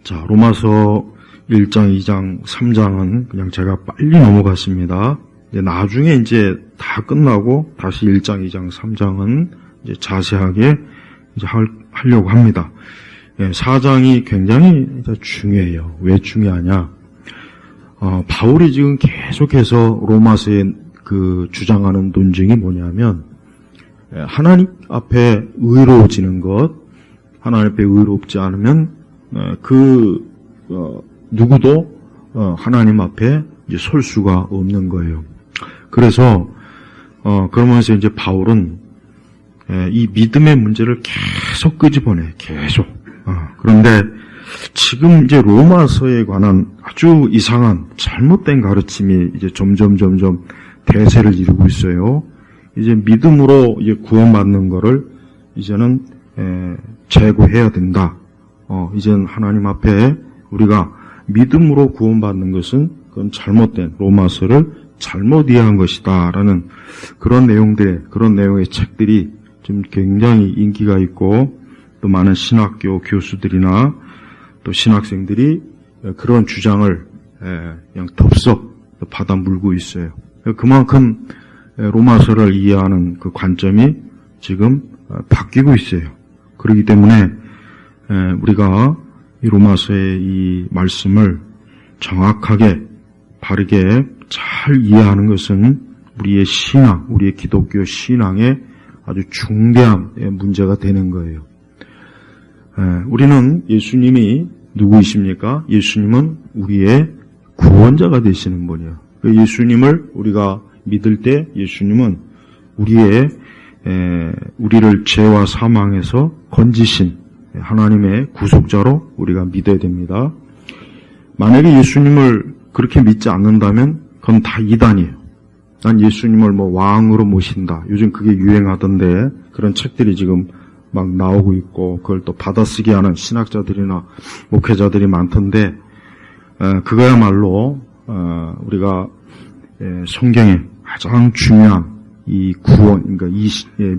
자, 로마서 1장, 2장, 3장은 그냥 제가 빨리 넘어갔습니다. 나중에 이제 다 끝나고 다시 1장, 2장, 3장은 이제 자세하게 이제 하려고 합니다. 4장이 굉장히 이제 중요해요. 왜 중요하냐? 바울이 지금 계속해서 로마서에 그 주장하는 논증이 뭐냐면, 하나님 앞에 의로워지는 것, 하나님 앞에 의롭지 않으면 누구도 하나님 앞에 이제 설 수가 없는 거예요. 그래서 그러면서 이제 바울은 이 믿음의 문제를 계속 끄집어내, 계속. 그런데 지금 이제 로마서에 관한 아주 이상한 잘못된 가르침이 이제 점점 대세를 이루고 있어요. 이제 믿음으로 이제 구원받는 거를 이제는 제고해야 된다. 이제는 하나님 앞에 우리가 믿음으로 구원받는 것은 그건 잘못된 로마서를 잘못 이해한 것이다라는 그런 내용의 책들이 지금 굉장히 인기가 있고 또 많은 신학교 교수들이나 또 신학생들이 그런 주장을 그냥 덥석 받아 물고 있어요. 그만큼 로마서를 이해하는 그 관점이 지금 바뀌고 있어요. 그렇기 때문에 우리가 이 로마서의 이 말씀을 정확하게 바르게 잘 이해하는 것은 우리의 신앙, 우리의 기독교 신앙의 아주 중대한 문제가 되는 거예요. 우리는 예수님이 누구이십니까? 예수님은 우리의 구원자가 되시는 분이에요. 예수님을 우리가 믿을 때 예수님은 우리를 죄와 사망에서 건지신 하나님의 구속자로 우리가 믿어야 됩니다. 만약에 예수님을 그렇게 믿지 않는다면 그건 다 이단이에요. 난 예수님을 왕으로 모신다. 요즘 그게 유행하던데 그런 책들이 지금 막 나오고 있고 그걸 또 받아쓰기 하는 신학자들이나 목회자들이 많던데 그거야말로 우리가 성경에 가장 중요한 이 구원, 그러니까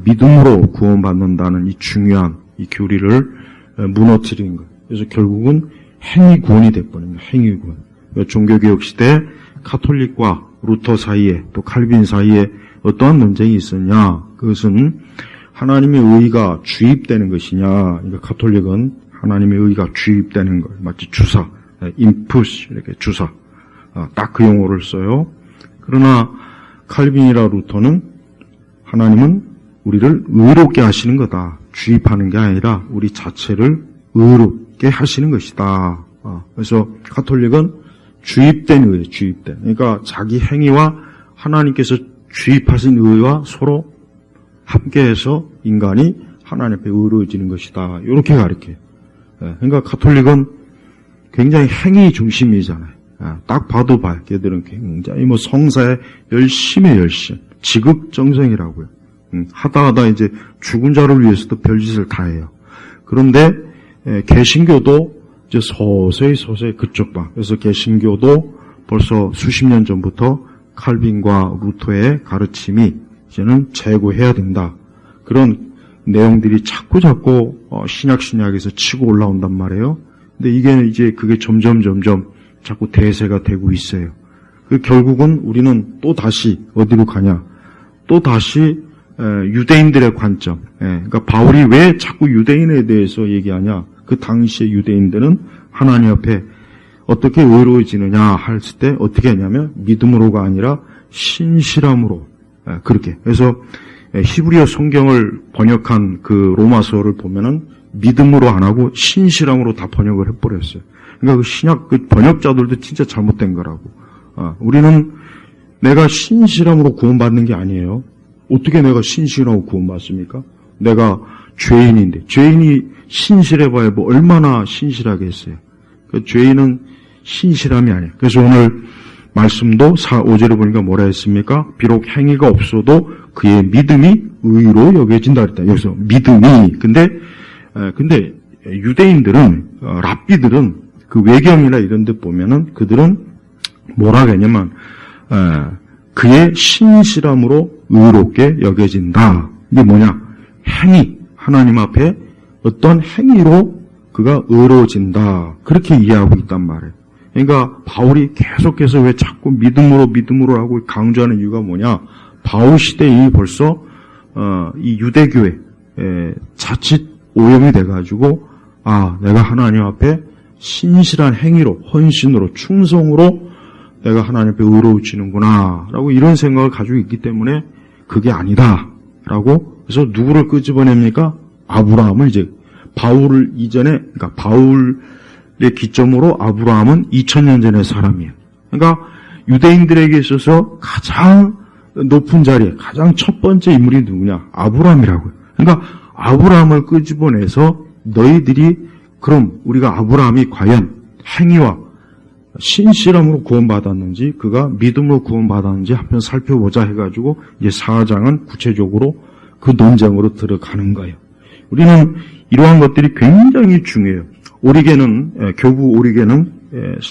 믿음으로 구원받는다는 이 중요한 이 교리를 무너뜨린 거예요. 그래서 결국은 행위 구원이 돼버립니다. 행위 구원. 종교개혁 시대 카톨릭과 루터 사이에 또 칼빈 사이에 어떠한 논쟁이 있었냐? 그것은 하나님의 의가 주입되는 것이냐? 그러니까 카톨릭은 하나님의 의가 주입되는 것, 마치 주사, 인풋 이렇게 주사, 딱 그 용어를 써요. 그러나 칼빈이라 루터는 하나님은 우리를 의롭게 하시는 거다. 주입하는 게 아니라 우리 자체를 의롭게 하시는 것이다. 그래서 카톨릭은 주입된 의예요. 주입된. 그러니까 자기 행위와 하나님께서 주입하신 의와 서로 함께해서 인간이 하나님 앞에 의로워지는 것이다. 이렇게 가르쳐요. 그러니까 카톨릭은 굉장히 행위 중심이잖아요. 딱 봐도 봐요. 걔들은 굉장히 성사에 열심. 지극정성이라고요. 하다 이제 죽은 자를 위해서도 별짓을 다 해요. 그런데 개신교도 이제 서서히 그쪽 방. 그래서 개신교도 벌써 수십 년 전부터 칼빈과 루터의 가르침이 이제는 제고해야 된다. 그런 내용들이 자꾸 신약에서 치고 올라온단 말이에요. 근데 이게 이제 그게 점점 자꾸 대세가 되고 있어요. 결국은 우리는 또 다시 어디로 가냐? 또 다시 유대인들의 관점. 그러니까 바울이 왜 자꾸 유대인에 대해서 얘기하냐? 그 당시에 유대인들은 하나님 앞에 어떻게 의로워지느냐 했을 때 어떻게 했냐면 믿음으로가 아니라 신실함으로 그렇게. 그래서 히브리어 성경을 번역한 그 로마서를 보면은 믿음으로 안 하고 신실함으로 다 번역을 해버렸어요. 그러니까 그 신약 그 번역자들도 진짜 잘못된 거라고. 우리는 내가 신실함으로 구원받는 게 아니에요. 어떻게 내가 신실하고 구원받습니까? 내가 죄인인데 죄인이 신실해봐야 얼마나 신실하겠어요. 그 죄인은 신실함이 아니에요. 그래서 오늘 말씀도 5절에 보니까 뭐라 했습니까? 비록 행위가 없어도 그의 믿음이 의로 여겨진다 그랬다. 여기서 믿음이 근데 유대인들은 랍비들은 그 외경이나 이런 데 보면은 그들은 뭐라 하냐면 그의 신실함으로 의롭게 여겨진다. 이게 뭐냐? 행위. 하나님 앞에 어떤 행위로 그가 의로워진다. 그렇게 이해하고 있단 말이에요. 그러니까 바울이 계속해서 왜 자꾸 믿음으로 하고 강조하는 이유가 뭐냐? 바울 시대에 벌써 이 유대교회 자칫 오염이 돼가지고 내가 하나님 앞에 신실한 행위로, 헌신으로, 충성으로 내가 하나님 앞에 의로워지는구나 라고 이런 생각을 가지고 있기 때문에 그게 아니다 라고. 그래서 누구를 끄집어냅니까? 아브라함을 이제 바울을 이전에, 그러니까 바울의 기점으로 아브라함은 2000년 전의 사람이에요. 그러니까 유대인들에게 있어서 가장 높은 자리에 가장 첫 번째 인물이 누구냐? 아브라함이라고요. 그러니까 아브라함을 끄집어내서 너희들이 그럼 우리가 아브라함이 과연 행위와 신실함으로 구원받았는지 그가 믿음으로 구원받았는지 한번 살펴보자 해가지고 이제 4장은 구체적으로 그 논쟁으로 들어가는 거예요. 우리는 이러한 것들이 굉장히 중요해요. 교부 오리게는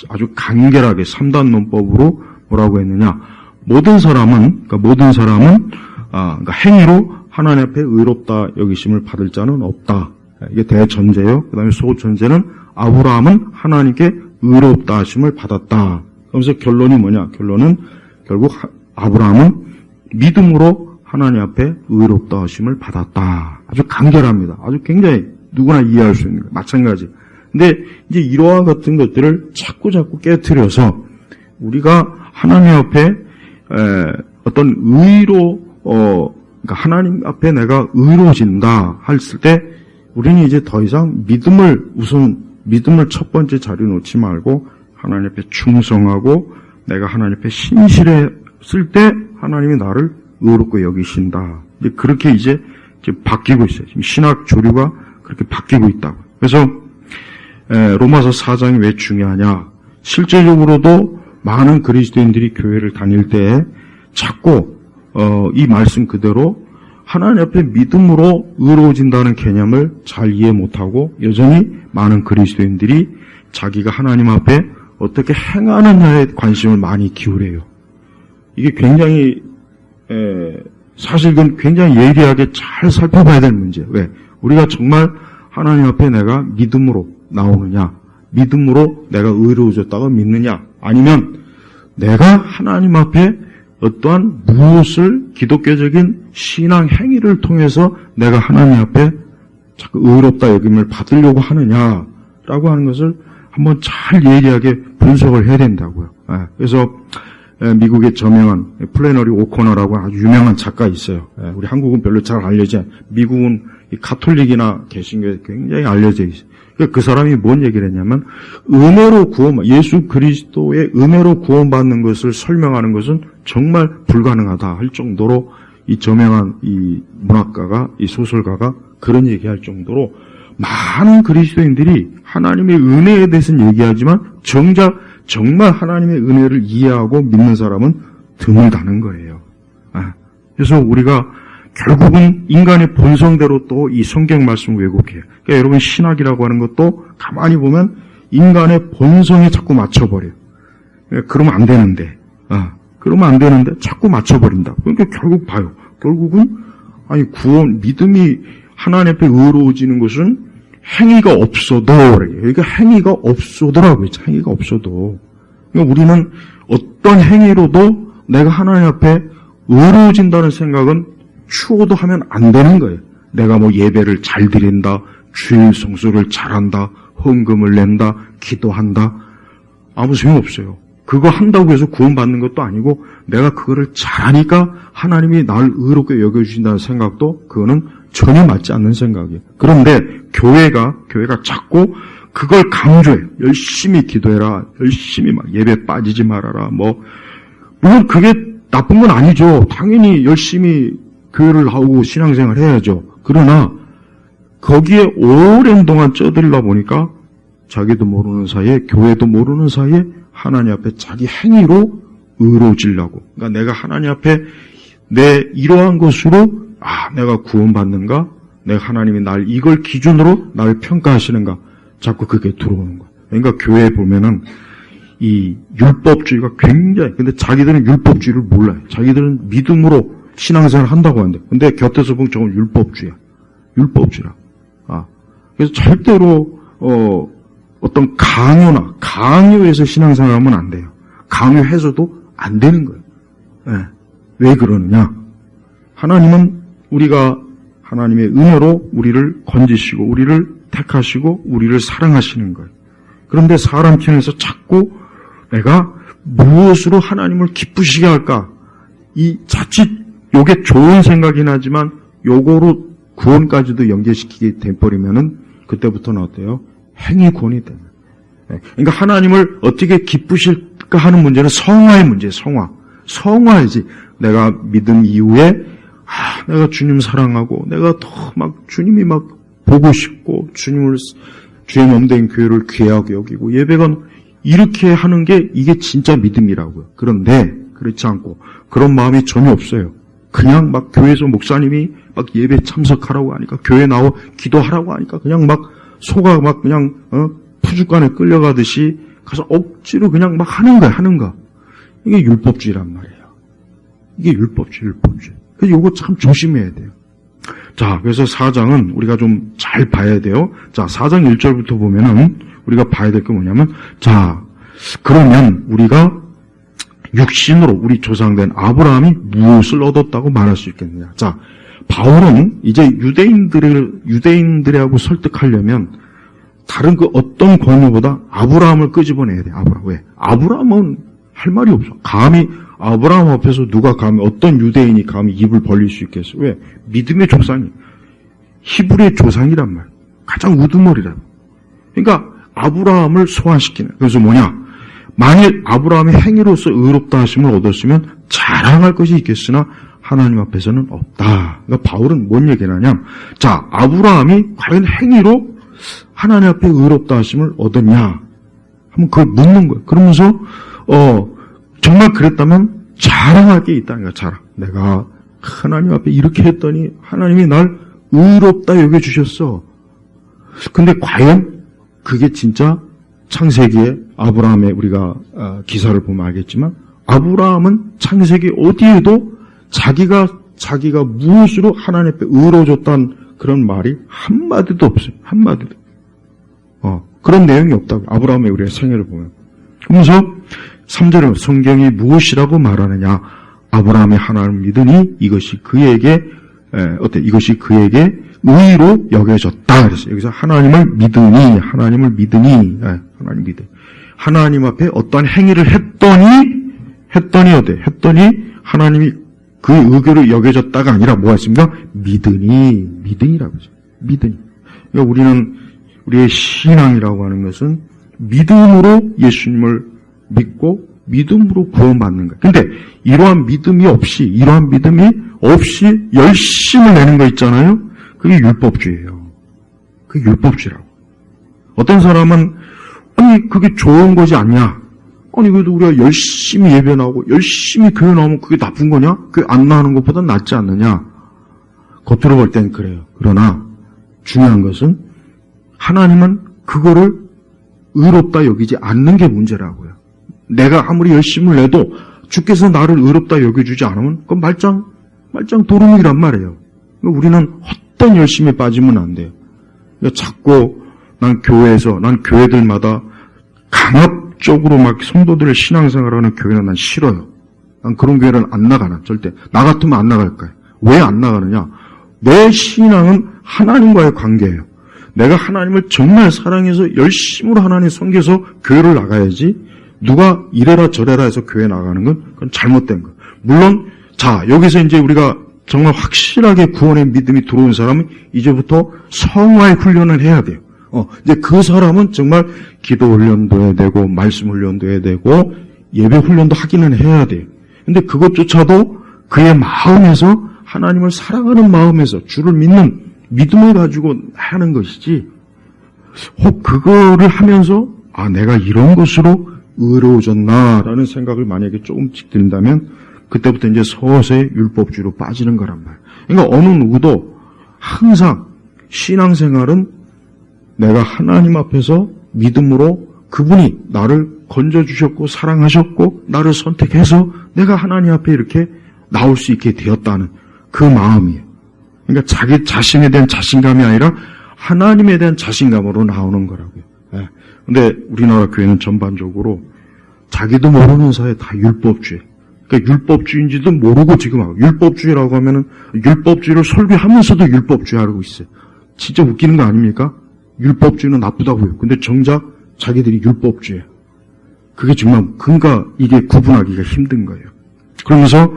아주 간결하게 3단 논법으로 뭐라고 했느냐? 모든 사람은 그러니까 행위로 하나님 앞에 의롭다 여기심을 받을 자는 없다. 이게 대전제예요. 그 다음에 소전제는 아브라함은 하나님께 의롭다 하심을 받았다. 그러면서 결론이 뭐냐? 결론은 결국 아브라함은 믿음으로 하나님 앞에 의롭다 하심을 받았다. 아주 간결합니다. 아주 굉장히 누구나 이해할 수 있는 거예요. 마찬가지. 근데 이제 이러한 같은 것들을 자꾸 깨트려서 우리가 하나님 앞에 어떤 그러니까 하나님 앞에 내가 의로워진다 했을 때 우리는 이제 더 이상 믿음을 첫 번째 자리에 놓지 말고 하나님 앞에 충성하고 내가 하나님 앞에 신실했을 때 하나님이 나를 의롭고 여기신다. 이제 그렇게 이제 바뀌고 있어요. 지금 신학 조류가 그렇게 바뀌고 있다고. 그래서 로마서 4장이 왜 중요하냐? 실제적으로도 많은 그리스도인들이 교회를 다닐 때 자꾸 이 말씀 그대로 하나님 앞에 믿음으로 의로워진다는 개념을 잘 이해 못하고 여전히 많은 그리스도인들이 자기가 하나님 앞에 어떻게 행하느냐에 관심을 많이 기울여요. 이게 굉장히 사실 이건 굉장히 예리하게 잘 살펴봐야 될 문제예요. 왜? 우리가 정말 하나님 앞에 내가 믿음으로 나오느냐, 믿음으로 내가 의로워졌다고 믿느냐, 아니면 내가 하나님 앞에 어떠한 무엇을 기독교적인 신앙 행위를 통해서 내가 하나님 앞에 자꾸 의롭다 여김을 받으려고 하느냐라고 하는 것을 한번 잘 예리하게 분석을 해야 된다고요. 그래서 미국의 저명한 플래너리 오코너라고 아주 유명한 작가 있어요. 우리 한국은 별로 잘 알려져 않아요. 미국은 가톨릭이나 개신교에 굉장히 알려져 있어요. 그 사람이 뭔 얘기를 했냐면 은혜로 예수 그리스도의 은혜로 구원받는 것을 설명하는 것은 정말 불가능하다 할 정도로 이 저명한 이 문학가가 이 소설가가 그런 얘기할 정도로 많은 그리스도인들이 하나님의 은혜에 대해서는 얘기하지만 정작 정말 하나님의 은혜를 이해하고 믿는 사람은 드물다는 거예요. 그래서 우리가 결국은 인간의 본성대로 또 이 성경 말씀을 왜곡해요. 그러니까 여러분 신학이라고 하는 것도 가만히 보면 인간의 본성에 자꾸 맞춰버려요. 그러면 안 되는데, 자꾸 맞춰버린다. 그러니까 결국 봐요. 결국은 믿음이 하나님 앞에 의로워지는 것은 행위가 없어도 그래요. 그러니까 행위가 없어도라고요. 행위가 없어도. 그러니까 우리는 어떤 행위로도 내가 하나님 앞에 의로워진다는 생각은 추호도 하면 안 되는 거예요. 내가 예배를 잘 드린다, 주일 성수를 잘한다, 헌금을 낸다, 기도한다. 아무 소용없어요. 그거 한다고 해서 구원받는 것도 아니고 내가 그거를 잘하니까 하나님이 나를 의롭게 여겨주신다는 생각도 그거는 전혀 맞지 않는 생각이에요. 그런데 교회가 자꾸 그걸 강조해요. 열심히 기도해라, 열심히 예배 빠지지 말아라. 물론 그게 나쁜 건 아니죠. 당연히 열심히 교회를 나오고 신앙생활 해야죠. 그러나 거기에 오랜 동안 쩌들다 보니까 자기도 모르는 사이에 교회도 모르는 사이에 하나님 앞에 자기 행위로 의로워지려고. 그러니까 내가 하나님 앞에 내 이러한 것으로 내가 구원받는가? 내가 하나님이 이걸 기준으로 나를 평가하시는가? 자꾸 그게 들어오는 거야. 그러니까 교회에 보면은 이 율법주의가 굉장히, 근데 자기들은 율법주의를 몰라요. 자기들은 믿음으로 신앙생활을 한다고 하는데, 근데 곁에서 보면 저건 율법주의야. 율법주의라. 그래서 절대로 어떤 강요해서 신앙생활하면 안 돼요. 강요해서도 안 되는 거예요. 네. 왜 그러느냐? 하나님은 우리가 하나님의 은혜로 우리를 건지시고 우리를 택하시고 우리를 사랑하시는 거예요. 그런데 사람 편에서 자꾸 내가 무엇으로 하나님을 기쁘시게 할까? 이 자칫 요게 좋은 생각이긴 하지만 요거로 구원까지도 연계시키게 돼버리면은 그때부터는 어때요? 행위권이 됩니다. 그러니까 하나님을 어떻게 기쁘실까 하는 문제는 성화의 문제예요. 성화이지. 내가 믿음 이후에 내가 주님 사랑하고 내가 더 막 주님이 막 보고 싶고 주의 몸된 교회를 귀하게 여기고 예배가 이렇게 하는 게 이게 진짜 믿음이라고요. 그런데 그렇지 않고 그런 마음이 전혀 없어요. 그냥 막 교회에서 목사님이 막 예배 참석하라고 하니까 교회 나와 기도하라고 하니까 그냥 막 소가 막 그냥 푸주간에 끌려가듯이 가서 억지로 그냥 막 하는 거야. 이게 율법주의란 말이에요. 이게 율법주의. 그래서 이거 참 조심해야 돼요. 자, 그래서 4장은 우리가 좀 잘 봐야 돼요. 자, 4장 1절부터 보면은 우리가 봐야 될 게 뭐냐면, 자, 그러면 우리가 육신으로 우리 조상된 아브라함이 무엇을 얻었다고 말할 수 있겠느냐. 자, 바울은 이제 유대인들하고 설득하려면 다른 그 어떤 권유보다 아브라함을 끄집어내야 돼. 왜? 아브라함은 할 말이 없어. 감히 아브라함 앞에서 누가 감히 어떤 유대인이 감히 입을 벌릴 수 있겠어? 왜? 믿음의 조상이 히브리의 조상이란 말. 가장 우두머리란. 그러니까 아브라함을 소환시키는. 그래서 뭐냐? 만일 아브라함이 행위로서 의롭다 하심을 얻었으면 자랑할 것이 있겠으나 하나님 앞에서는 없다. 그러니까 바울은 뭔 얘기를 하냐? 자, 아브라함이 과연 행위로 하나님 앞에 의롭다 하심을 얻었냐? 한번 그걸 묻는 거예요. 그러면서 정말 그랬다면 자랑할 게 있다는 거야. 자랑. 내가 하나님 앞에 이렇게 했더니 하나님이 날 의롭다 여겨주셨어. 근데 과연 그게 진짜 창세기에 아브라함의 우리가 기사를 보면 알겠지만 아브라함은 창세기 어디에도 자기가 무엇으로 하나님 앞에 의로워졌다는 그런 말이 한마디도 없어요. 한마디도. 그런 내용이 없다고. 아브라함의 우리의 생애를 보면. 그러면서 3절에 성경이 무엇이라고 말하느냐. 아브라함이 하나님을 믿으니 이것이 그에게 의로 여겨졌다. 그래서 여기서 하나님을 믿으니 하나님 앞에 어떠한 행위를 했더니 하나님이 그 의교를 여겨졌다가 아니라 뭐가 있습니까? 믿으니라고 하죠. 믿으니. 그러니까 우리의 신앙이라고 하는 것은 믿음으로 예수님을 믿고 믿음으로 구원받는 거예요. 근데 이러한 믿음이 없이 열심을 내는 거 있잖아요. 그게 율법주의예요. 그게 율법주의라고. 어떤 사람은 아니 그게 좋은 거지 않냐? 아니 그래도 우리가 열심히 예배 나오고 열심히 교회 나오면 그게 나쁜 거냐? 그게 안 나오는 것보다 낫지 않느냐? 겉으로 볼 땐 그래요. 그러나 중요한 것은 하나님은 그거를 의롭다 여기지 않는 게 문제라고요. 내가 아무리 열심을 내도 주께서 나를 의롭다 여겨주지 않으면 그건 말짱 도루묵이란 말이에요. 우리는 헛된 열심에 빠지면 안 돼요. 자꾸 난 교회들마다 강압적으로 막 성도들의 신앙생활하는 교회는 난 싫어요. 난 그런 교회는 안 나가나 절대. 나 같으면 안 나갈 거예요. 왜 안 나가느냐? 내 신앙은 하나님과의 관계예요. 내가 하나님을 정말 사랑해서 열심으로 하나님 섬겨서 교회를 나가야지 누가 이래라 저래라 해서 교회 나가는 건 그건 잘못된 거예요. 물론 자 여기서 이제 우리가 정말 확실하게 구원의 믿음이 들어온 사람은 이제부터 성화의 훈련을 해야 돼요. 이제 그 사람은 정말 기도 훈련도 해야 되고 말씀 훈련도 해야 되고 예배 훈련도 하기는 해야 돼요. 근데 그것조차도 그의 마음에서 하나님을 사랑하는 마음에서 주를 믿는 믿음을 가지고 하는 것이지 혹 그거를 하면서 내가 이런 것으로 의로워졌나라는 생각을 만약에 조금씩 든다면 그때부터 이제 서서히 율법주의로 빠지는 거란 말이에요. 그러니까 어느 누구도 항상 신앙생활은 내가 하나님 앞에서 믿음으로 그분이 나를 건져주셨고 사랑하셨고 나를 선택해서 내가 하나님 앞에 이렇게 나올 수 있게 되었다는 그 마음이에요. 그러니까 자기 자신에 대한 자신감이 아니라 하나님에 대한 자신감으로 나오는 거라고요. 예. 근데 우리나라 교회는 전반적으로 자기도 모르는 사이에 다 율법주의. 그러니까 율법주의인지도 모르고 지금 하고, 율법주의라고 하면은 율법주의를 설교하면서도 율법주의 하고 있어요. 진짜 웃기는 거 아닙니까? 율법주의는 나쁘다고요. 근데 정작 자기들이 율법주의예요. 그게 정말, 그러니까 이게 구분하기가 힘든 거예요. 그러면서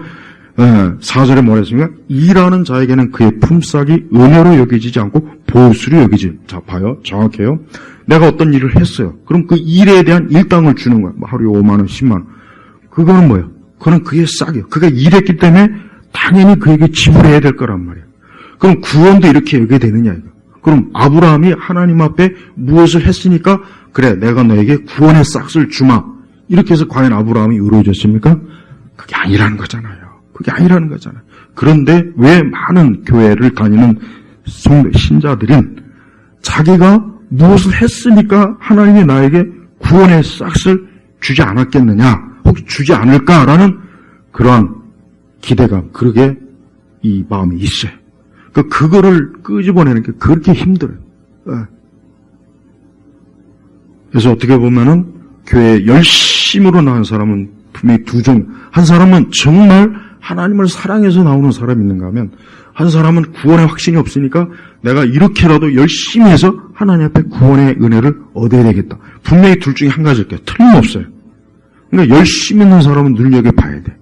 4절에 뭐라 했습니까? 일하는 자에게는 그의 품삯이 은혜로 여겨지지 않고 보수로 여기지. 자, 봐요. 정확해요. 내가 어떤 일을 했어요. 그럼 그 일에 대한 일당을 주는 거야. 하루에 5만 원, 10만 원. 그거는 뭐예요? 그건 그의 싹이에요. 그가 일했기 때문에 당연히 그에게 지불해야 될 거란 말이에요. 그럼 구원도 이렇게 여겨야 되느냐, 이거. 그럼 아브라함이 하나님 앞에 무엇을 했으니까 그래, 내가 너에게 구원의 싹을 주마. 이렇게 해서 과연 아브라함이 의로워졌습니까? 그게 아니라는 거잖아요. 그게 아니라는 거잖아요. 그런데 왜 많은 교회를 다니는 신자들은 자기가 무엇을 했으니까 하나님이 나에게 구원의 싹을 주지 않았겠느냐, 혹시 주지 않을까라는 그러한 기대감, 그러게 이 마음이 있어요. 그거를 끄집어내는 게 그렇게 힘들어요. 그래서 어떻게 보면은 교회에 열심으로 나온 사람은 분명히 두 종, 한 사람은 정말 하나님을 사랑해서 나오는 사람이 있는가 하면, 한 사람은 구원의 확신이 없으니까 내가 이렇게라도 열심히 해서 하나님 앞에 구원의 은혜를 얻어야 되겠다. 분명히 둘 중에 한 가지일 거예요. 틀림없어요. 그러니까 열심히 있는 사람은 눈여겨봐야 돼.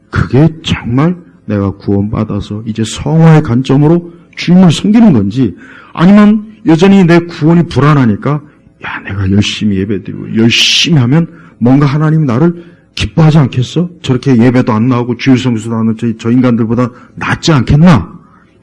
그게 정말 내가 구원받아서 이제 성화의 관점으로 주님을 섬기는 건지, 아니면 여전히 내 구원이 불안하니까 야, 내가 열심히 예배드리고 열심히 하면 뭔가 하나님이 나를 기뻐하지 않겠어? 저렇게 예배도 안 나오고 주일 성수도 안 하는 저 인간들보다 낫지 않겠나?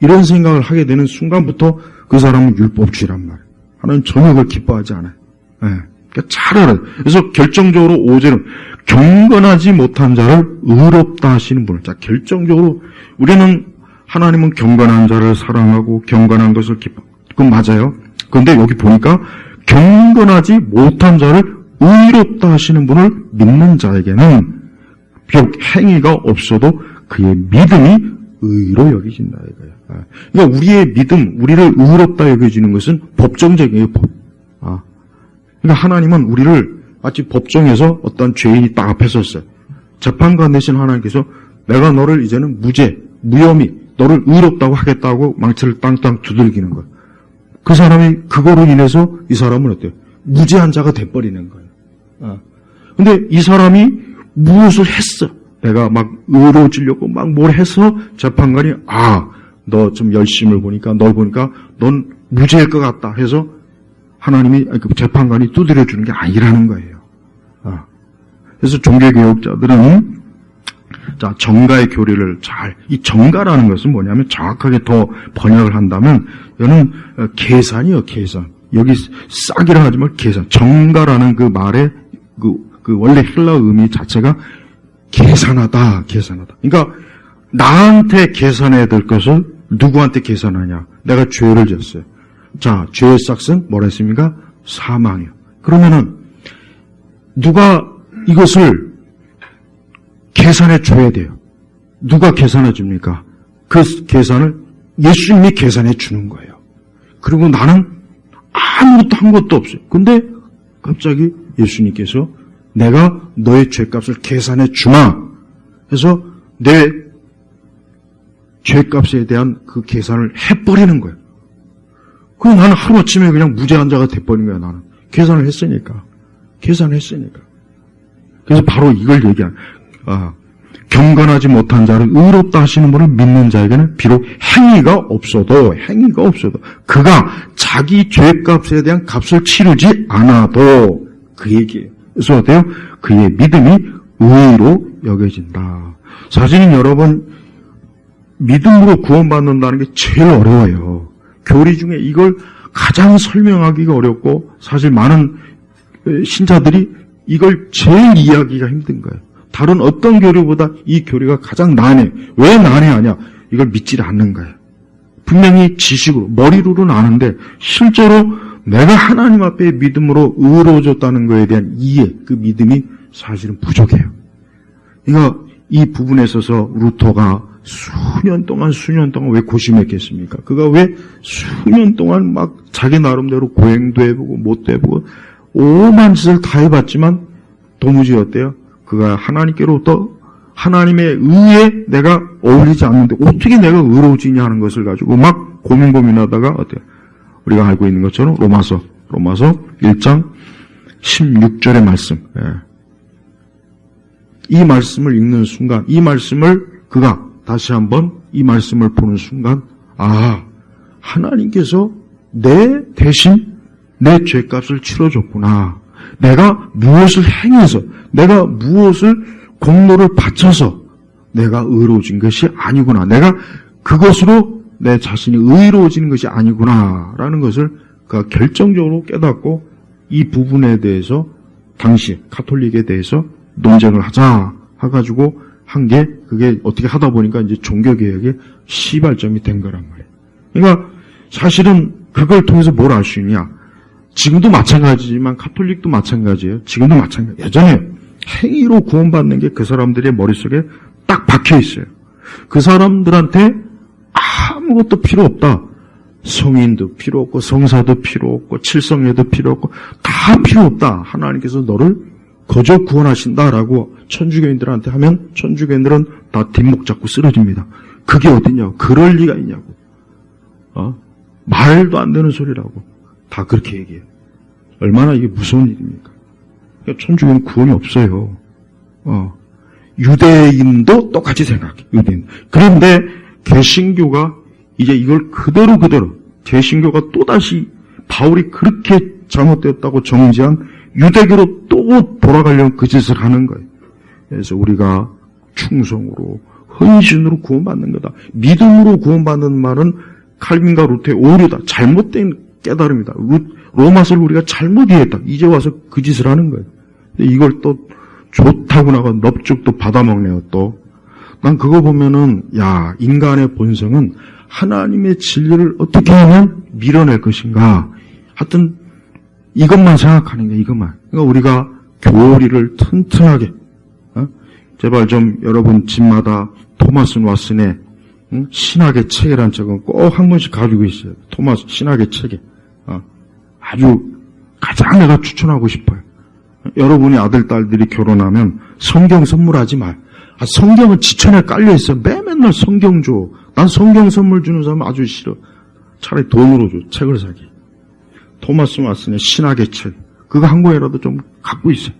이런 생각을 하게 되는 순간부터 그 사람은 율법주의란 말이에요. 하나님 전혀 그걸 기뻐하지 않아요. 그러니까 잘 알아요. 그래서 결정적으로 5절은 경건하지 못한 자를 의롭다 하시는 분을. 자, 결정적으로 우리는 하나님은 경건한 자를 사랑하고 경건한 것을 기뻐. 그건 맞아요. 그런데 여기 보니까 경건하지 못한 자를 의롭다 하시는 분을 믿는 자에게는 비록 행위가 없어도 그의 믿음이 의로 여겨진다 이거예요. 그러니까 우리의 믿음, 우리를 의롭다 여겨지는 것은 법정적이에요. 법. 그러니까 하나님은 우리를 마치 법정에서 어떤 죄인이 딱 앞에 섰어요. 재판관 되신 하나님께서 내가 너를 이제는 무죄, 무혐의, 너를 의롭다고 하겠다고 망치를 땅땅 두들기는 거예요. 그 사람이 그거로 인해서 이 사람은 어때요? 무죄한 자가 돼버리는 거예요. 근데 이 사람이 무엇을 했어? 내가 막 의로워지려고 막 뭘 해서 재판관이 너 좀 열심을 보니까 널 보니까 넌 무죄일 것 같다 해서 하나님이 재판관이 두드려주는 게 아니라는 거예요. 그래서 종교개혁자들은 자, 정가의 교리를 이 정가라는 것은 뭐냐면 정확하게 더 번역을 한다면 이거는 계산이요, 계산. 여기 싹이라 하지 말고 계산. 정가라는 그 말의 그 원래 헬라어 의미 자체가 계산하다. 그러니까 나한테 계산해야 될 것을 누구한테 계산하냐? 내가 죄를 졌어요. 자, 죄의 싹은 뭐라 했습니까? 사망이요. 그러면은 누가 이것을 계산해 줘야 돼요. 누가 계산해 줍니까? 그 계산을 예수님이 계산해 주는 거예요. 그리고 나는 아무것도 한 것도 없어요. 근데 갑자기 예수님께서 내가 너의 죄값을 계산해 주마 해서 내 죄값에 대한 그 계산을 해버리는 거예요. 그럼 나는 하루아침에 그냥 무죄한 자가 돼버린 거야. 나는 계산을 했으니까. 그래서 바로 이걸 얘기하는 경건하지 못한 자를 의롭다 하시는 분을 믿는 자에게는 비록 행위가 없어도 그가 자기 죄값에 대한 값을 치르지 않아도 그 얘기예요. 그래서 어때요? 그의 믿음이 의로 여겨진다. 사실은 여러분 믿음으로 구원받는다는 게 제일 어려워요. 교리 중에 이걸 가장 설명하기가 어렵고 사실 많은 신자들이 이걸 제일 이해하기가 힘든 거예요. 다른 어떤 교리보다 이 교리가 가장 난해. 왜 난해하냐? 이걸 믿지 않는 거예요. 분명히 지식으로, 머리로는 아는데 실제로 내가 하나님 앞에 믿음으로 의로워졌다는 것에 대한 이해, 그 믿음이 사실은 부족해요. 그러니까 이 부분에 있어서 루터가 수년 동안 왜 고심했겠습니까? 그가 왜 수년 동안 막 자기 나름대로 고행도 해보고 못도 해보고 오만 짓을 다 해봤지만 도무지 어때요? 그가 하나님께로부터 하나님의 의에 내가 어울리지 않는데 어떻게 내가 의로워지냐 하는 것을 가지고 막 고민하다가 어때요? 우리가 알고 있는 것처럼 로마서 1장 16절의 말씀. 이 말씀을 읽는 순간, 이 말씀을 그가 다시 한번 이 말씀을 보는 순간, 하나님께서 내 대신 내 죄값을 치러줬구나. 내가 무엇을 행해서, 내가 무엇을 공로를 바쳐서 내가 의로워진 것이 아니구나. 내가 그것으로 내 자신이 의로워지는 것이 아니구나라는 것을 그가 결정적으로 깨닫고 이 부분에 대해서 당시 가톨릭에 대해서 논쟁을 하자 해가지고 한 게 그게 어떻게 하다 보니까 이제 종교개혁의 시발점이 된 거란 말이에요. 그러니까 사실은 그걸 통해서 뭘 알 수 있냐? 지금도 마찬가지지만 가톨릭도 마찬가지예요. 지금도 마찬가지. 예전에 행위로 구원받는 게 그 사람들의 머릿속에 딱 박혀 있어요. 그 사람들한테 아무것도 필요 없다. 성인도 필요 없고 성사도 필요 없고 칠성례도 필요 없고 다 필요 없다. 하나님께서 너를 거저 구원하신다라고 천주교인들한테 하면 천주교인들은 다 뒷목 잡고 쓰러집니다. 그게 어디냐고. 그럴 리가 있냐고. 말도 안 되는 소리라고. 다 그렇게 얘기해요. 얼마나 이게 무서운 일입니까? 그러니까 천주교는 구원이 없어요. 유대인도 똑같이 생각해. 유대인. 그런데 개신교가 이제 이걸 그대로 개신교가 또다시 바울이 그렇게 잘못되었다고 정지한 유대교로 또 돌아가려는 그 짓을 하는 거예요. 그래서 우리가 충성으로 헌신으로 구원받는 거다. 믿음으로 구원받는 말은 칼빈과 루터의 오류다. 잘못된 깨달음이다. 로마서를 우리가 잘못 이해했다. 이제 와서 그 짓을 하는 거예요. 근데 이걸 또 좋다고 나가 넙죽도 받아먹네요. 또 난 그거 보면은 인간의 본성은 하나님의 진리를 어떻게 하면 밀어낼 것인가. 하여튼 이것만 생각하는 게 이것만. 그러니까 우리가 교리를 튼튼하게 제발 좀 여러분 집마다 토마스 왓슨의 신학의 책이라는 책은 꼭 한 권씩 가지고 있어요. 토마스 신학의 책에 아주 가장 내가 추천하고 싶어요. 여러분이 아들 딸들이 결혼하면 성경 선물하지 말. 성경은 지천에 깔려 있어. 맨날 성경 줘. 난 성경 선물 주는 사람 아주 싫어. 차라리 돈으로 줘. 책을 사기. 토마스 왓슨의 신학의 책. 그거 한 권이라도 좀 갖고 있어.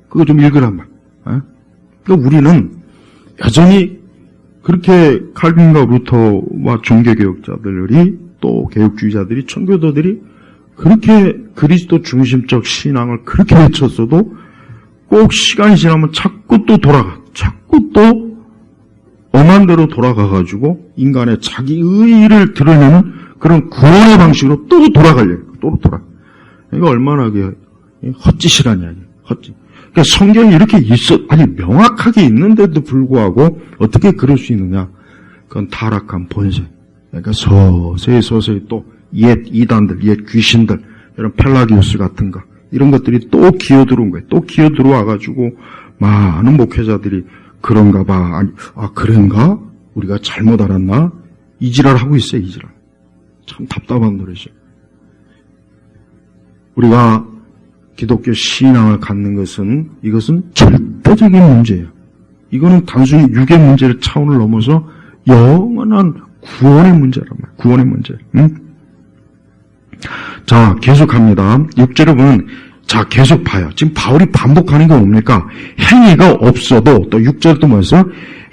그거 좀 읽으란 말. 그러니까 우리는 여전히 그렇게 칼빈과 루터와 종교개혁자들이 또 개혁주의자들이 청교도들이 그렇게 그리스도 중심적 신앙을 그렇게 외쳤어도 꼭 시간이 지나면 자꾸 또 자꾸 또 엄한 대로 돌아가가지고 인간의 자기 의의를 드러내는 그런 구원의 방식으로 또 돌아가려고. 이거 얼마나 헛짓이라냐. 헛짓. 그러니까 성경이 이렇게 아니 명확하게 있는데도 불구하고 어떻게 그럴 수 있느냐. 그건 타락한 본性. 그러니까 서서히 또 옛 이단들, 옛 귀신들, 이런 펠라기우스 같은 거 이런 것들이 또 기어들어온 거예요. 또 기어들어와가지고 많은 목회자들이 그런가 봐. 그런가? 우리가 잘못 알았나? 이지랄 하고 있어요. 이지랄. 참 답답한 노래죠. 우리가 기독교 신앙을 갖는 것은 이것은 절대적인 문제예요. 이거는 단순히 육의 문제를 차원을 넘어서 영원한 구원의 문제란 말이에요. 구원의 문제. 자, 계속합니다. 6절에 보면 계속 봐요. 지금 바울이 반복하는 게 뭡니까? 행위가 없어도 또 6절도 뭐였어요?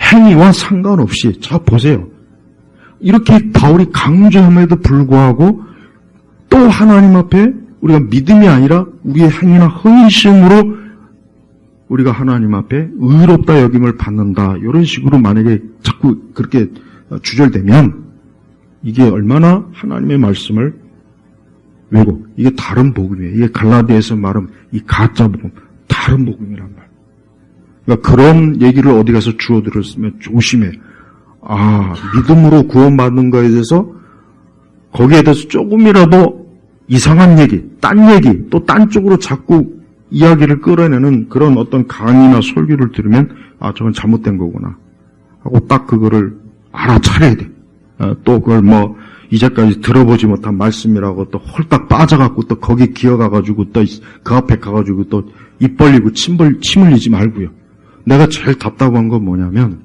행위와 상관없이 보세요. 이렇게 바울이 강조함에도 불구하고 또 하나님 앞에 우리가 믿음이 아니라 우리의 행위나 헌신으로 우리가 하나님 앞에 의롭다 여김을 받는다. 이런 식으로 만약에 자꾸 그렇게 주절되면 이게 얼마나 하나님의 말씀을 왜고 이게 다른 복음이에요. 이게 갈라디아에서 말하면 이 가짜 복음, 다른 복음이란 말. 그러니까 그런 얘기를 어디 가서 주워 들었으면 조심해. 믿음으로 구원받는 거에 대해서 거기에 대해서 조금이라도 이상한 얘기, 딴 얘기, 또 딴 쪽으로 자꾸 이야기를 끌어내는 그런 어떤 강의나 설교를 들으면 저건 잘못된 거구나. 하고 딱 그거를 알아차려야 돼. 또 그걸 뭐 이제까지 들어보지 못한 말씀이라고 또 홀딱 빠져갖고 또 거기 기어가가지고 또 그 앞에 가가지고 또 입 벌리고 침 흘리지 말고요. 내가 제일 답답한 건 뭐냐면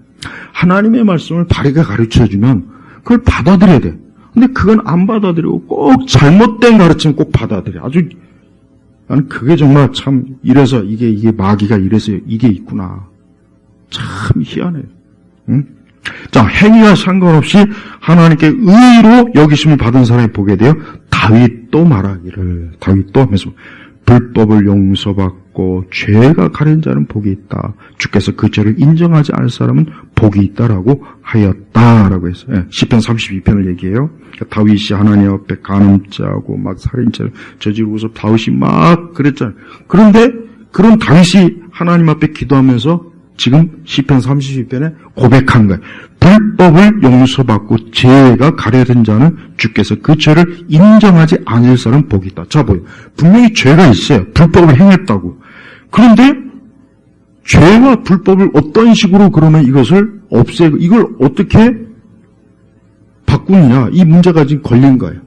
하나님의 말씀을 바르게 가르쳐주면 그걸 받아들여야 돼. 근데 그건 안 받아들이고 꼭 잘못된 가르치면 꼭 받아들여. 아주 나는 그게 정말 참 이래서 이게 마귀가 이래서 이게 있구나. 참 희한해요. 응? 자, 행위와 상관없이 하나님께 의로 여기심을 받은 사람이 보게 돼요. 다윗도 말하기를, 다윗도 하면서 불법을 용서받고 죄가 가린 자는 복이 있다. 주께서 그 죄를 인정하지 않을 사람은 복이 있다라고 하였다라고 했어요. 시편 32편을 얘기해요. 다윗이 하나님 앞에 간음죄하고 막 살인죄를 저지르고서 다윗이 막 그랬잖아요. 그런데 그런 다윗이 하나님 앞에 기도하면서 지금 시편 32편에 고백한 거예요. 불법을 용서받고 죄가 가려진 자는 주께서 그 죄를 인정하지 않을 사람 복이 있다. 자, 보여. 분명히 죄가 있어요. 불법을 행했다고. 그런데 죄와 불법을 어떤 식으로 그러면 이것을 없애고 이걸 어떻게 바꾸느냐. 이 문제가 지금 걸린 거예요.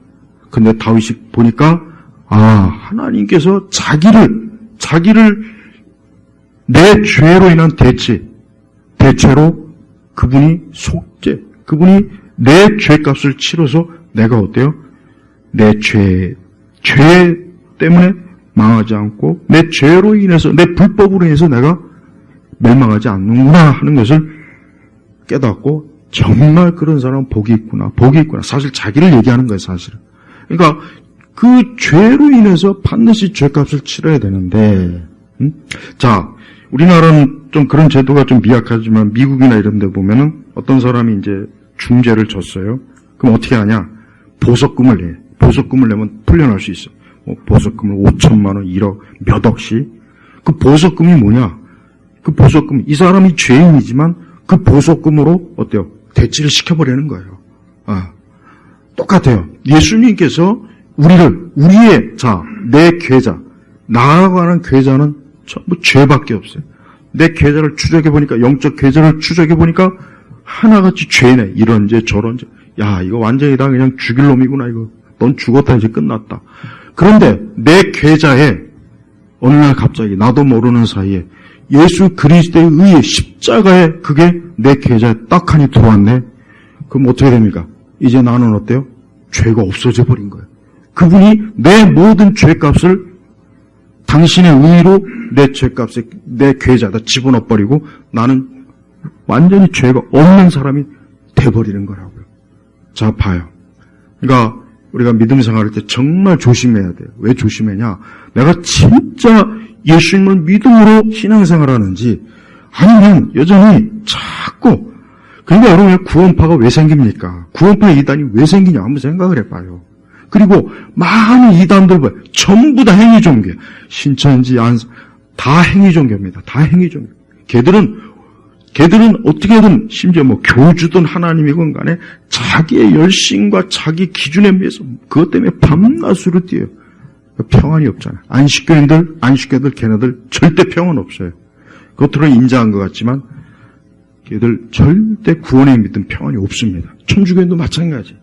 근데 다윗이 보니까 하나님께서 자기를 내 죄로 인한 대체로 그분이 그분이 내 죄값을 치러서 내가 어때요? 내 죄 때문에 망하지 않고 내 죄로 인해서 내 불법으로 인해서 내가 멸망하지 않는구나 하는 것을 깨닫고 정말 그런 사람은 복이 있구나. 사실 자기를 얘기하는 거예요, 사실은. 그러니까 그 죄로 인해서 반드시 죄값을 치러야 되는데, 자, 우리나라는 좀 그런 제도가 좀 미약하지만 미국이나 이런 데 보면은 어떤 사람이 이제 중죄를 졌어요. 그럼 어떻게 하냐? 보석금을 내. 보석금을 내면 풀려날 수 있어. 보석금을 5천만 원, 1억, 몇 억씩. 그 보석금이 뭐냐? 그 보석금, 이 사람이 죄인이지만 그 보석금으로 어때요? 대치를 시켜버리는 거예요. 똑같아요. 예수님께서 내 계좌, 나아가는 계좌는 전부 죄밖에 없어요. 내 계좌를 추적해보니까, 영적 계좌를 추적해보니까 하나같이 죄네. 이런 죄, 저런 죄. 야, 이거 완전히 다 그냥 죽일 놈이구나, 이거. 넌 죽었다, 이제 끝났다. 그런데 내 계좌에 어느 날 갑자기 나도 모르는 사이에 예수 그리스도의 의의 십자가에 그게 내 계좌에 딱 하니 들어왔네. 그럼 어떻게 됩니까? 이제 나는 어때요? 죄가 없어져 버린 거예요. 그분이 내 모든 죄값을 당신의 의로 내 죄값에 내 계좌에다 집어넣어버리고 나는 완전히 죄가 없는 사람이 돼버리는 거라고요. 자, 봐요. 그러니까 우리가 믿음 생활할 때 정말 조심해야 돼요. 왜 조심하냐? 내가 진짜 예수님을 믿음으로 신앙생활하는지 아니면 여전히 자꾸 그러니까 여러분 구원파가 왜 생깁니까? 구원파 이단이 왜 생기냐 한번 생각을 해봐요. 그리고 많은 이단들 봐요. 전부 다 행위종교예요. 신천지, 다 행위종교입니다. 다 행위종교. 걔들은 어떻게든 심지어 교주든 하나님이건 간에 자기의 열심과 자기 기준에 비해서 그것 때문에 밤낮으로 뛰어요. 평안이 없잖아요. 안식교인들 걔네들 절대 평안 없어요. 겉으로 인자한 것 같지만 걔들 절대 구원에 믿은 평안이 없습니다. 천주교인도 마찬가지.